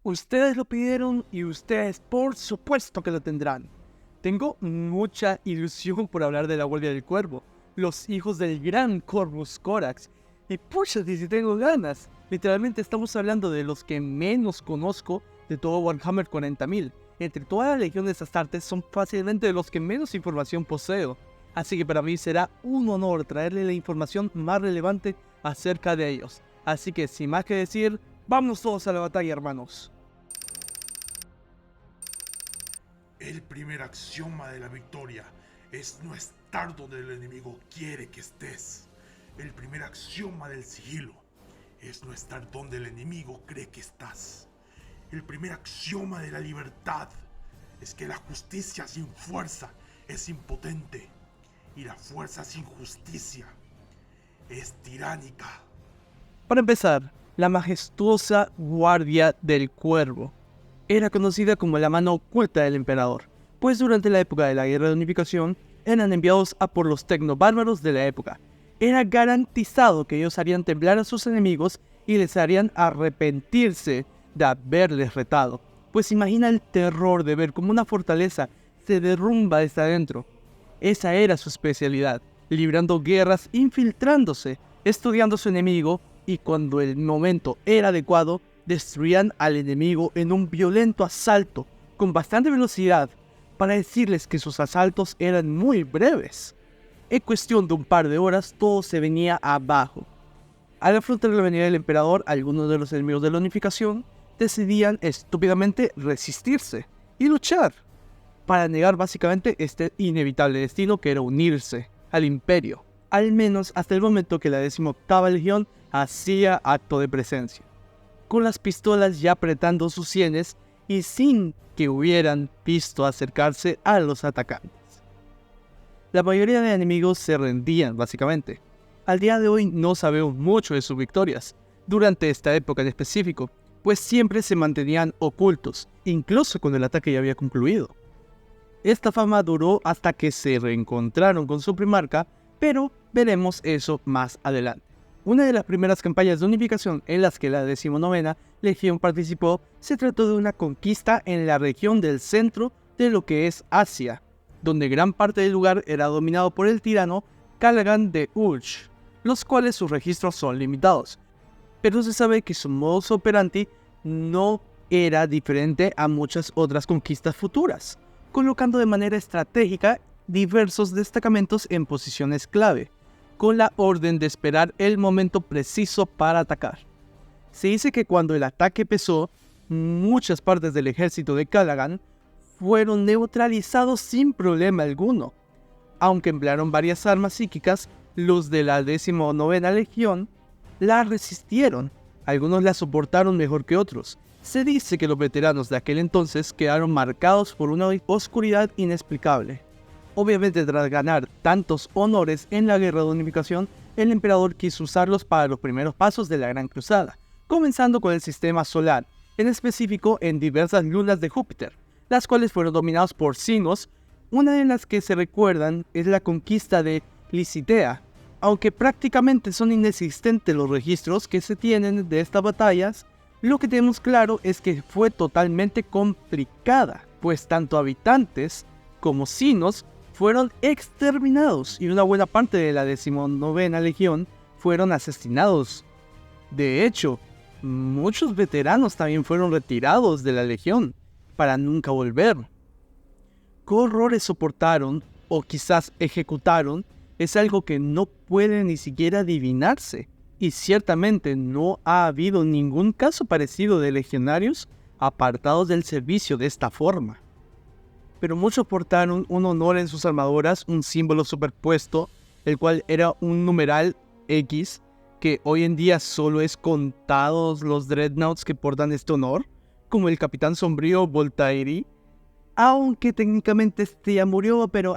Ustedes lo pidieron y ustedes por supuesto que lo tendrán. Tengo mucha ilusión por hablar de la Guardia del Cuervo, los hijos del gran Corvus Corax. Y pucha, si tengo ganas. Literalmente estamos hablando de los que menos conozco de todo Warhammer 40.000. Entre todas las legiones astartes son fácilmente de los que menos información poseo. Así que para mí será un honor traerle la información más relevante acerca de ellos. Así que sin más que decir, vamos todos a la batalla, hermanos. El primer axioma de la victoria es no estar donde el enemigo quiere que estés. El primer axioma del sigilo es no estar donde el enemigo cree que estás. El primer axioma de la libertad es que la justicia sin fuerza es impotente y la fuerza sin justicia es tiránica. Para empezar, la majestuosa Guardia del Cuervo era conocida como la mano oculta del emperador, pues durante la época de la Guerra de Unificación eran enviados a por los tecnobárbaros de la época. Era garantizado que ellos harían temblar a sus enemigos y les harían arrepentirse de haberles retado, pues imagina el terror de ver cómo una fortaleza se derrumba desde adentro. Esa era su especialidad, librando guerras, infiltrándose, estudiando a su enemigo y cuando el momento era adecuado, destruían al enemigo en un violento asalto con bastante velocidad para decirles que sus asaltos eran muy breves. En cuestión de un par de horas todo se venía abajo. Al afrontar la venida del emperador, algunos de los enemigos de la unificación decidían estúpidamente resistirse y luchar para negar básicamente este inevitable destino que era unirse al imperio, al menos hasta el momento que la 18ª Legión hacía acto de presencia, con las pistolas ya apretando sus sienes y sin que hubieran visto acercarse a los atacantes. La mayoría de enemigos se rendían básicamente. Al día de hoy no sabemos mucho de sus victorias, durante esta época en específico, pues siempre se mantenían ocultos, incluso cuando el ataque ya había concluido. Esta fama duró hasta que se reencontraron con su primarca, pero veremos eso más adelante. Una de las primeras campañas de unificación en las que la 19ª Legión participó se trató de una conquista en la región del centro de lo que es Asia, donde gran parte del lugar era dominado por el tirano Calagan de Ulch, los cuales sus registros son limitados, pero se sabe que su modus operandi no era diferente a muchas otras conquistas futuras, colocando de manera estratégica diversos destacamentos en posiciones clave, con la orden de esperar el momento preciso para atacar. Se dice que cuando el ataque empezó, muchas partes del ejército de Calagan fueron neutralizados sin problema alguno. Aunque emplearon varias armas psíquicas, los de la 19ª Legión la resistieron. Algunos la soportaron mejor que otros. Se dice que los veteranos de aquel entonces quedaron marcados por una oscuridad inexplicable. Obviamente, tras ganar tantos honores en la Guerra de Unificación, el emperador quiso usarlos para los primeros pasos de la Gran Cruzada, comenzando con el sistema solar, en específico en diversas lunas de Júpiter, las cuales fueron dominadas por Sinos. Una de las que se recuerdan es la conquista de Licitea, aunque prácticamente son inexistentes los registros que se tienen de estas batallas. Lo que tenemos claro es que fue totalmente complicada, pues tanto habitantes como sinos fueron exterminados y una buena parte de la 19ª Legión fueron asesinados. De hecho, muchos veteranos también fueron retirados de la Legión para nunca volver. ¿Qué horrores soportaron o quizás ejecutaron? Es algo que no puede ni siquiera adivinarse, y ciertamente no ha habido ningún caso parecido de legionarios apartados del servicio de esta forma. Pero muchos portaron un honor en sus armaduras, un símbolo superpuesto, el cual era un numeral X, que hoy en día solo es contados los dreadnoughts que portan este honor, como el Capitán Sombrío Voltairi, aunque técnicamente este ya murió, pero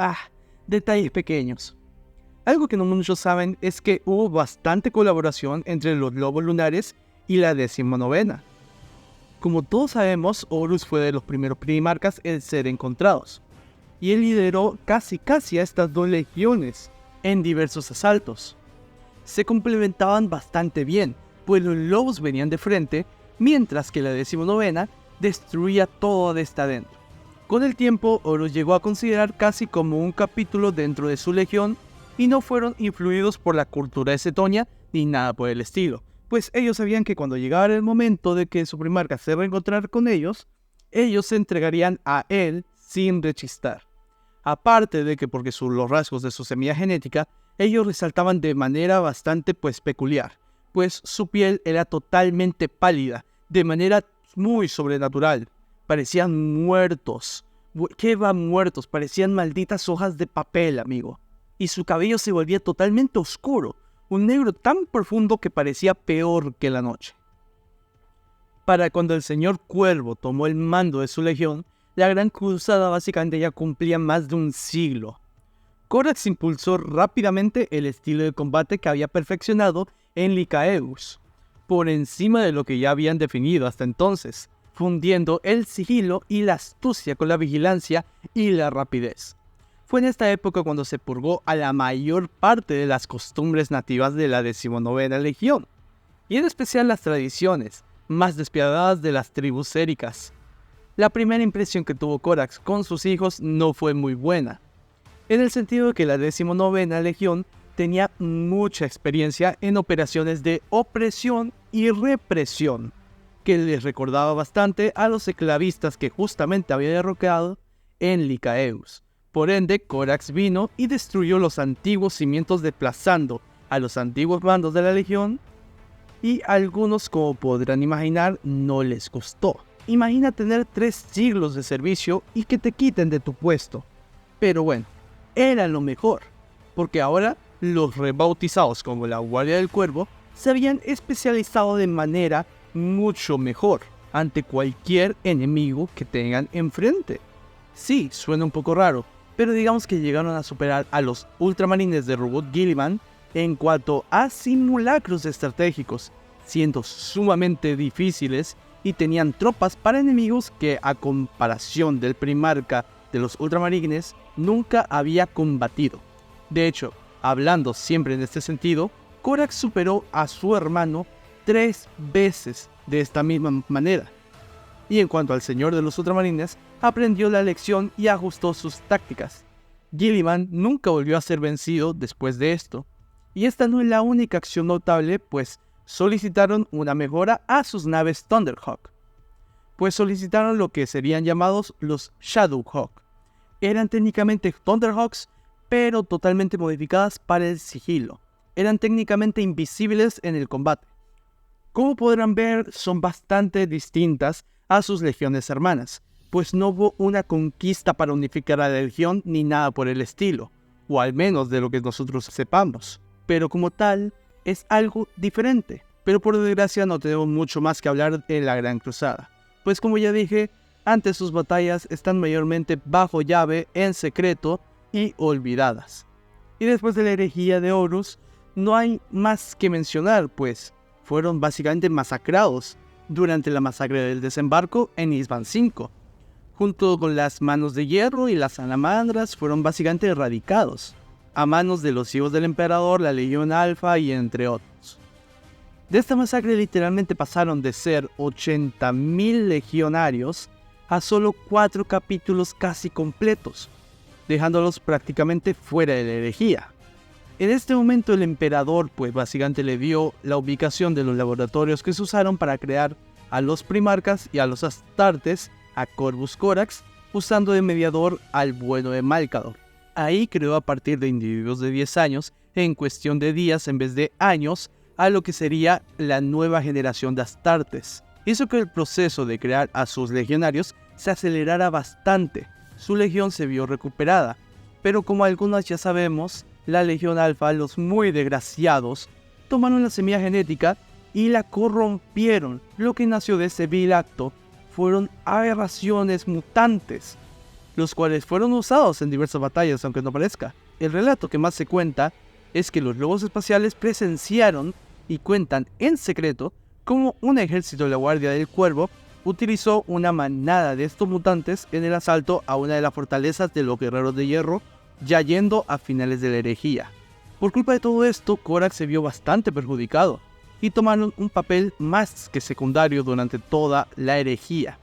detalles pequeños. Algo que no muchos saben es que hubo bastante colaboración entre los lobos lunares y la 19ª. Como todos sabemos, Horus fue de los primeros primarcas en ser encontrados, y él lideró casi a estas dos legiones en diversos asaltos. Se complementaban bastante bien, pues los lobos venían de frente mientras que la 19ª destruía todo desde adentro. Con el tiempo, Horus llegó a considerar casi como un capítulo dentro de su legión y no fueron influidos por la cultura de Cetonia ni nada por el estilo, pues ellos sabían que cuando llegara el momento de que su primarca se reencontrara con ellos se entregarían a él sin rechistar. Aparte de que porque los rasgos de su semilla genética, ellos resaltaban de manera bastante peculiar, pues su piel era totalmente pálida, de manera muy sobrenatural. Parecían muertos. ¿Qué va muertos? Parecían malditas hojas de papel, amigo. Y su cabello se volvía totalmente oscuro, un negro tan profundo que parecía peor que la noche. Para cuando el señor Cuervo tomó el mando de su legión, la Gran Cruzada básicamente ya cumplía más de un siglo. Corax impulsó rápidamente el estilo de combate que había perfeccionado en Lycaeus, por encima de lo que ya habían definido hasta entonces, fundiendo el sigilo y la astucia con la vigilancia y la rapidez. Fue en esta época cuando se purgó a la mayor parte de las costumbres nativas de la 19ª Legión, y en especial las tradiciones más despiadadas de las tribus éricas. La primera impresión que tuvo Corax con sus hijos no fue muy buena, en el sentido de que la 19ª Legión tenía mucha experiencia en operaciones de opresión y represión, que les recordaba bastante a los esclavistas que justamente había derrocado en Lycaeus. Por ende, Corax vino y destruyó los antiguos cimientos desplazando a los antiguos mandos de la Legión, y a algunos, como podrán imaginar, no les costó. Imagina tener 3 siglos de servicio y que te quiten de tu puesto. Pero bueno, era lo mejor, porque ahora los rebautizados como la Guardia del Cuervo se habían especializado de manera mucho mejor ante cualquier enemigo que tengan enfrente. Sí, suena un poco raro, pero digamos que llegaron a superar a los ultramarines de Robot Guilliman en cuanto a simulacros estratégicos, siendo sumamente difíciles y tenían tropas para enemigos que, a comparación del primarca de los ultramarines, nunca había combatido. De hecho, hablando siempre en este sentido, Corax superó a su hermano 3 veces de esta misma manera. Y en cuanto al señor de los ultramarines, aprendió la lección y ajustó sus tácticas. Guilliman nunca volvió a ser vencido después de esto. Y esta no es la única acción notable, pues solicitaron una mejora a sus naves Thunderhawk. Pues solicitaron lo que serían llamados los Shadowhawk. Eran técnicamente Thunderhawks, pero totalmente modificadas para el sigilo. Eran técnicamente invisibles en el combate. Como podrán ver, son bastante distintas a sus legiones hermanas, pues no hubo una conquista para unificar a la legión ni nada por el estilo, o al menos de lo que nosotros sepamos. Pero como tal, es algo diferente. Pero por desgracia no tenemos mucho más que hablar de la Gran Cruzada, pues como ya dije, antes sus batallas están mayormente bajo llave, en secreto y olvidadas. Y después de la herejía de Horus, no hay más que mencionar, pues fueron básicamente masacrados durante la masacre del desembarco en Isban V. Junto con las manos de hierro y las salamandras fueron básicamente erradicados a manos de los hijos del emperador, la Legión Alfa y entre otros. De esta masacre literalmente pasaron de ser 80.000 legionarios a solo 4 capítulos casi completos, dejándolos prácticamente fuera de la herejía. En este momento el emperador pues básicamente le dio la ubicación de los laboratorios que se usaron para crear a los primarcas y a los astartes a Corvus Corax, usando de mediador al bueno de Malcador. Ahí creó a partir de individuos de 10 años, en cuestión de días en vez de años, a lo que sería la nueva generación de astartes. Hizo que el proceso de crear a sus legionarios se acelerara bastante. Su legión se vio recuperada, pero como algunos ya sabemos, la Legión Alfa, los muy desgraciados, tomaron la semilla genética y la corrompieron. Lo que nació de ese vil acto fueron aberraciones mutantes, los cuales fueron usados en diversas batallas, aunque no parezca. El relato que más se cuenta es que los lobos espaciales presenciaron y cuentan en secreto cómo un ejército de la Guardia del Cuervo utilizó una manada de estos mutantes en el asalto a una de las fortalezas de los Guerreros de Hierro, ya yendo a finales de la herejía. Por culpa de todo esto, Corax se vio bastante perjudicado, y tomaron un papel más que secundario durante toda la herejía.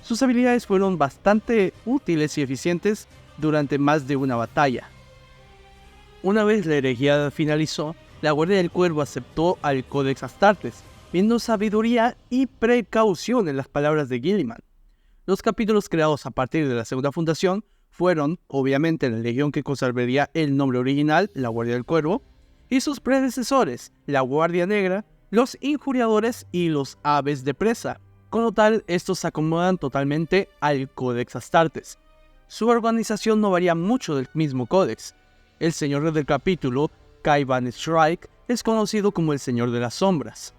Sus habilidades fueron bastante útiles y eficientes durante más de una batalla. Una vez la herejía finalizó, la Guardia del Cuervo aceptó al Codex Astartes, viendo sabiduría y precaución en las palabras de Guilliman. Los capítulos creados a partir de la segunda fundación fueron, obviamente, la legión que conservaría el nombre original, la Guardia del Cuervo, y sus predecesores, la Guardia Negra, los Injuriadores y los Aves de Presa. Con lo tal, estos se acomodan totalmente al Codex Astartes. Su organización no varía mucho del mismo Codex. El señor del capítulo, Kaivan Strike, es conocido como el Señor de las Sombras.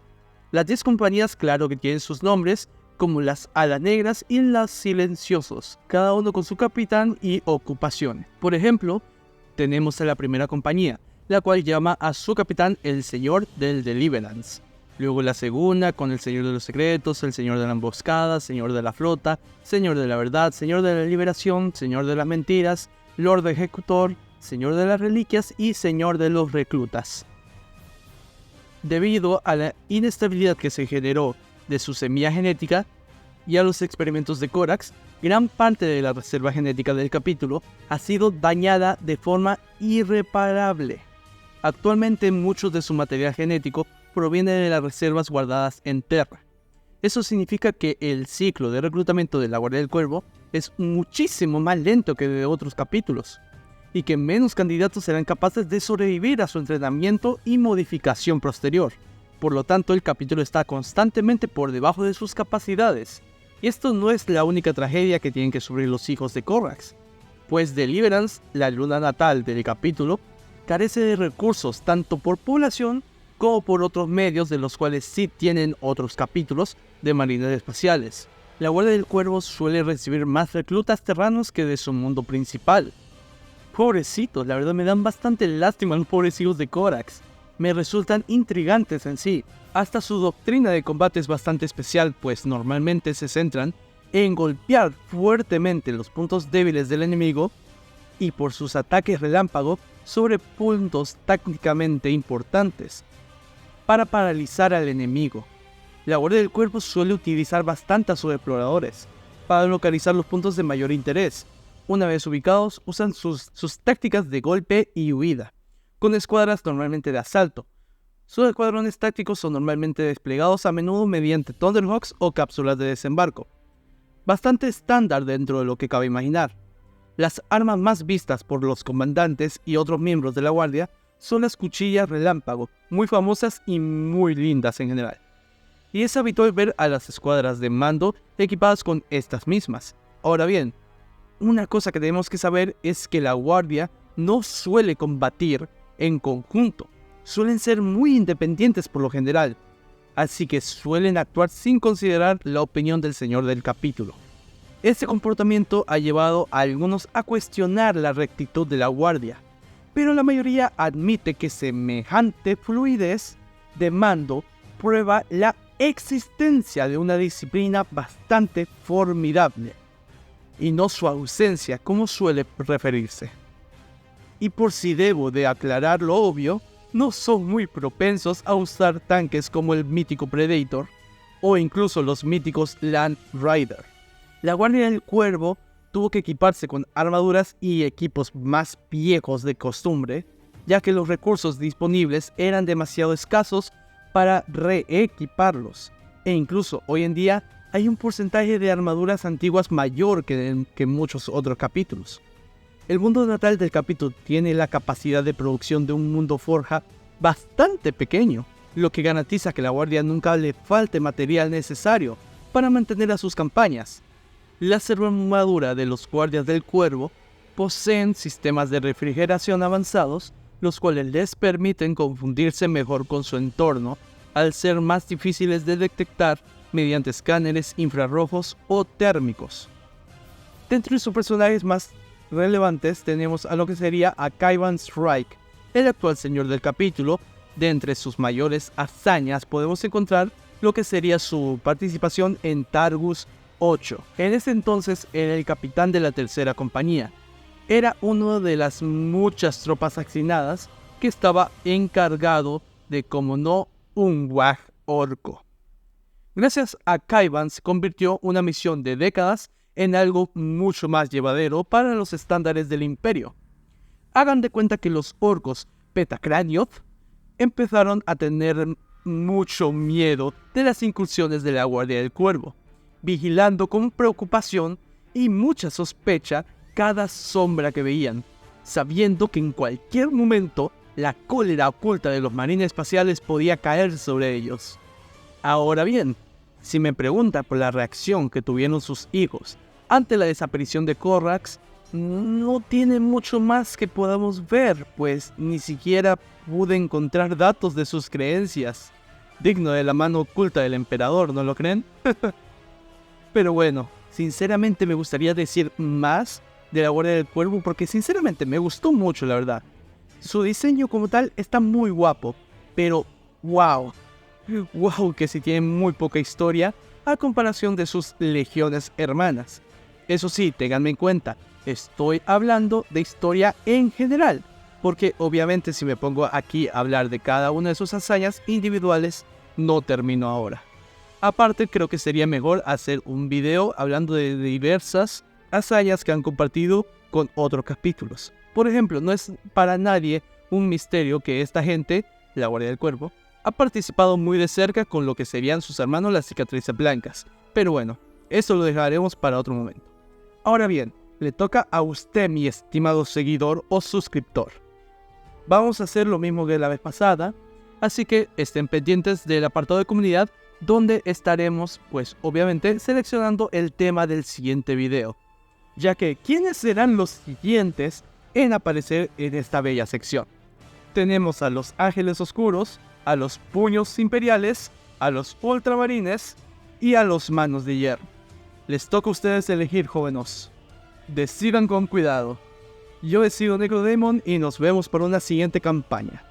Las 10 compañías, claro que tienen sus nombres, como las Alas Negras y las Silenciosos, cada uno con su capitán y ocupación. Por ejemplo, tenemos a la primera compañía, la cual llama a su capitán el Señor del Deliverance. Luego la segunda con el Señor de los Secretos, el Señor de la Emboscada, Señor de la Flota, Señor de la Verdad, Señor de la Liberación, Señor de las Mentiras, Lord Ejecutor, Señor de las Reliquias y Señor de los Reclutas. Debido a la inestabilidad que se generó de su semilla genética y a los experimentos de Corax, gran parte de la reserva genética del capítulo ha sido dañada de forma irreparable. Actualmente mucho de su material genético proviene de las reservas guardadas en Terra. Eso significa que el ciclo de reclutamiento de la Guardia del Cuervo es muchísimo más lento que de otros capítulos, y que menos candidatos serán capaces de sobrevivir a su entrenamiento y modificación posterior. Por lo tanto, el capítulo está constantemente por debajo de sus capacidades. Y esto no es la única tragedia que tienen que sufrir los hijos de Corax, pues Deliverance, la luna natal del capítulo, carece de recursos tanto por población como por otros medios, de los cuales sí tienen otros capítulos de marines espaciales. La Guardia del Cuervo suele recibir más reclutas terranos que de su mundo principal. Pobrecitos, la verdad me dan bastante lástima los pobres hijos de Corax. Me resultan intrigantes en sí. Hasta su doctrina de combate es bastante especial, pues normalmente se centran en golpear fuertemente los puntos débiles del enemigo y por sus ataques relámpago sobre puntos tácticamente importantes para paralizar al enemigo. La Guardia del Cuervo suele utilizar bastante a sus exploradores para localizar los puntos de mayor interés. Una vez ubicados, usan sus tácticas de golpe y huida, con escuadras normalmente de asalto. Sus escuadrones tácticos son normalmente desplegados a menudo mediante Thunderhawks o cápsulas de desembarco. Bastante estándar dentro de lo que cabe imaginar. Las armas más vistas por los comandantes y otros miembros de la guardia son las cuchillas relámpago, muy famosas y muy lindas en general. Y es habitual ver a las escuadras de mando equipadas con estas mismas. Ahora bien, una cosa que tenemos que saber es que la guardia no suele combatir en conjunto. Suelen ser muy independientes por lo general, así que suelen actuar sin considerar la opinión del señor del capítulo. Este comportamiento ha llevado a algunos a cuestionar la rectitud de la guardia, pero la mayoría admite que semejante fluidez de mando prueba la existencia de una disciplina bastante formidable, y no su ausencia como suele referirse. Y por si debo de aclarar lo obvio, no son muy propensos a usar tanques como el mítico Predator o incluso los míticos Land Rider. La Guardia del Cuervo tuvo que equiparse con armaduras y equipos más viejos de costumbre, ya que los recursos disponibles eran demasiado escasos para reequiparlos, e incluso hoy en día hay un porcentaje de armaduras antiguas mayor que en muchos otros capítulos. El mundo natal del capítulo tiene la capacidad de producción de un mundo forja bastante pequeño, lo que garantiza que la guardia nunca le falte material necesario para mantener a sus campañas. Las armaduras de los guardias del cuervo poseen sistemas de refrigeración avanzados, los cuales les permiten confundirse mejor con su entorno al ser más difíciles de detectar mediante escáneres infrarrojos o térmicos. Dentro de sus personajes más relevantes tenemos a lo que sería a Kaivan Strike, el actual señor del capítulo. De entre sus mayores hazañas podemos encontrar lo que sería su participación en Targus 8. En ese entonces era el capitán de la tercera compañía. Era una de las muchas tropas asignadas que estaba encargado de, como no, un Wag orco. Gracias a Kaiban se convirtió una misión de décadas en algo mucho más llevadero para los estándares del imperio. Hagan de cuenta que los orcos Petacranioth empezaron a tener mucho miedo de las incursiones de la Guardia del Cuervo, vigilando con preocupación y mucha sospecha cada sombra que veían, sabiendo que en cualquier momento la cólera oculta de los marines espaciales podía caer sobre ellos. Ahora bien, si me pregunta por la reacción que tuvieron sus hijos ante la desaparición de Korrax, no tiene mucho más que podamos ver, pues ni siquiera pude encontrar datos de sus creencias. Digno de la mano oculta del emperador, ¿no lo creen? Pero bueno, sinceramente me gustaría decir más de la Guardia del Cuervo porque sinceramente me gustó mucho, la verdad. Su diseño como tal está muy guapo, pero wow que sí tiene muy poca historia a comparación de sus legiones hermanas. Eso sí, ténganme en cuenta, estoy hablando de historia en general, porque obviamente si me pongo aquí a hablar de cada una de sus hazañas individuales, no termino ahora. Aparte, creo que sería mejor hacer un video hablando de diversas hazañas que han compartido con otros capítulos. Por ejemplo, no es para nadie un misterio que esta gente, la Guardia del Cuervo, ha participado muy de cerca con lo que serían sus hermanos las cicatrices blancas. Pero bueno, eso lo dejaremos para otro momento. Ahora bien, le toca a usted, mi estimado seguidor o suscriptor. Vamos a hacer lo mismo que la vez pasada, así que estén pendientes del apartado de comunidad, donde estaremos, pues obviamente, seleccionando el tema del siguiente video, ya que ¿quiénes serán los siguientes en aparecer en esta bella sección? Tenemos a los Ángeles Oscuros, a los Puños Imperiales, a los Ultramarines y a los Manos de Hierro. Les toca a ustedes elegir, jóvenes. Decidan con cuidado. Yo he sido Necrodemon y nos vemos para una siguiente campaña.